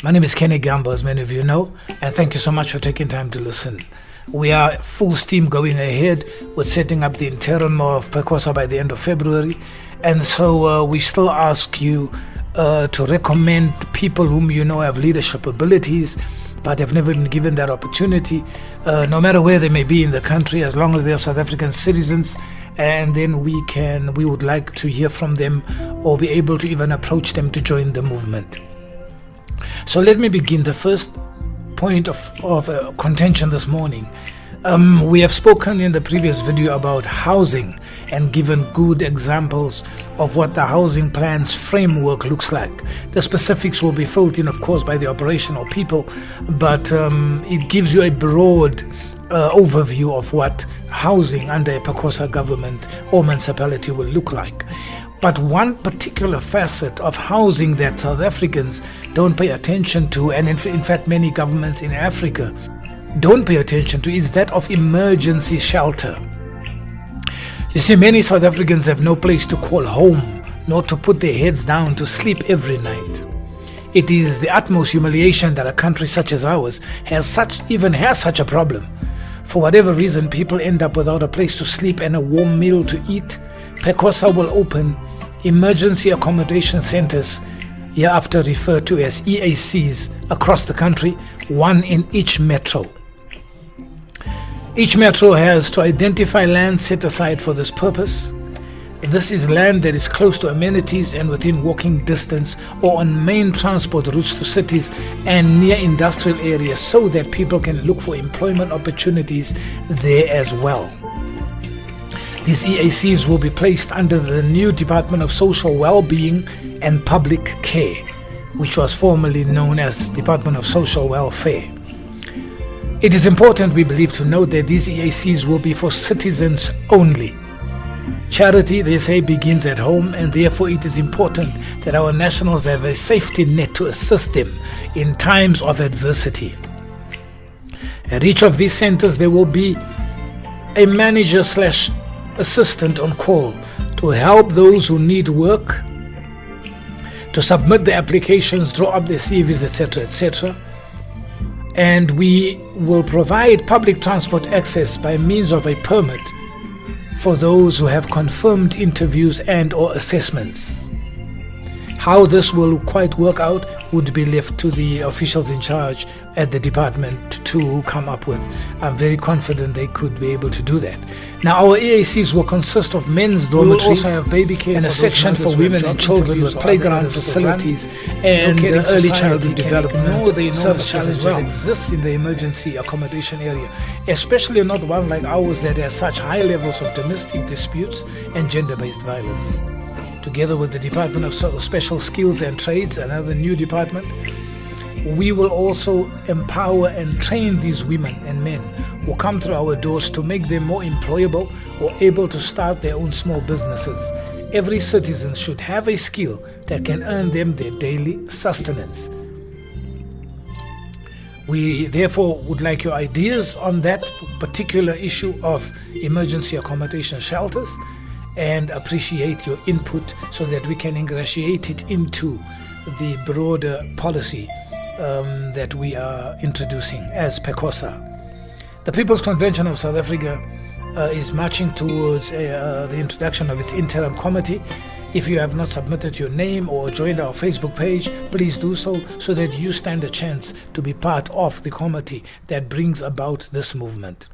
My name is Kenny Gambo, as many of you know, and thank you so much for taking time to listen. We are full steam going ahead with setting up the interim of PECOSA by the end of February, and so we still ask you to recommend people whom you know have leadership abilities but have never been given that opportunity, no matter where they may be in the country, as long as they are South African citizens, and then we would like to hear from them or be able to even approach them to join the movement. So let me begin. The first point of contention this morning. We have spoken in the previous video about housing and given good examples of what the housing plans framework looks like. The specifics will be filled in, of course, by the operational people, but it gives you a broad overview of what housing under a PECOSA government or municipality will look like. But one particular facet of housing that South Africans don't pay attention to, and in fact many governments in Africa don't pay attention to, is that of emergency shelter. You see, many South Africans have no place to call home, nor to put their heads down to sleep every night. It is the utmost humiliation that a country such as ours has such a problem. For whatever reason, people end up without a place to sleep and a warm meal to eat. PECOSA will open emergency accommodation centers, hereafter referred to as EACs, across the country, one in each metro. Each metro has to identify land set aside for this purpose. This is land that is close to amenities and within walking distance or on main transport routes to cities and near industrial areas, so that people can look for employment opportunities there as well. These EACs will be placed under the new Department of Social Wellbeing and Public Care, which was formerly known as Department of Social Welfare. It is important, we believe, to note that these EACs will be for citizens only. Charity, they say, begins at home, and therefore it is important that our nationals have a safety net to assist them in times of adversity. At each of these centers there will be a manager/assistant on call to help those who need work, to submit the applications, draw up their CVs, etc., etc. And we will provide public transport access by means of a permit for those who have confirmed interviews and or assessments. How this will quite work out would be left to the officials in charge at the department to come up with. I'm very confident they could be able to do that. Now, our EACs will consist of men's dormitories. We will also have baby care and a section for women and children with playground facilities and early childhood development. No, they know the challenge that exists in the emergency accommodation area, especially not one like ours that has such high levels of domestic disputes and gender-based violence. Together with the Department of Special Skills and Trades, another new department, we will also empower and train these women and men who come through our doors to make them more employable or able to start their own small businesses. Every citizen should have a skill that can earn them their daily sustenance. We therefore would like your ideas on that particular issue of emergency accommodation shelters, and appreciate your input so that we can ingratiate it into the broader policy that we are introducing as PECOSA. The People's Convention of South Africa is marching towards the introduction of its interim committee. If you have not submitted your name or joined our Facebook page, please do so that you stand a chance to be part of the committee that brings about this movement.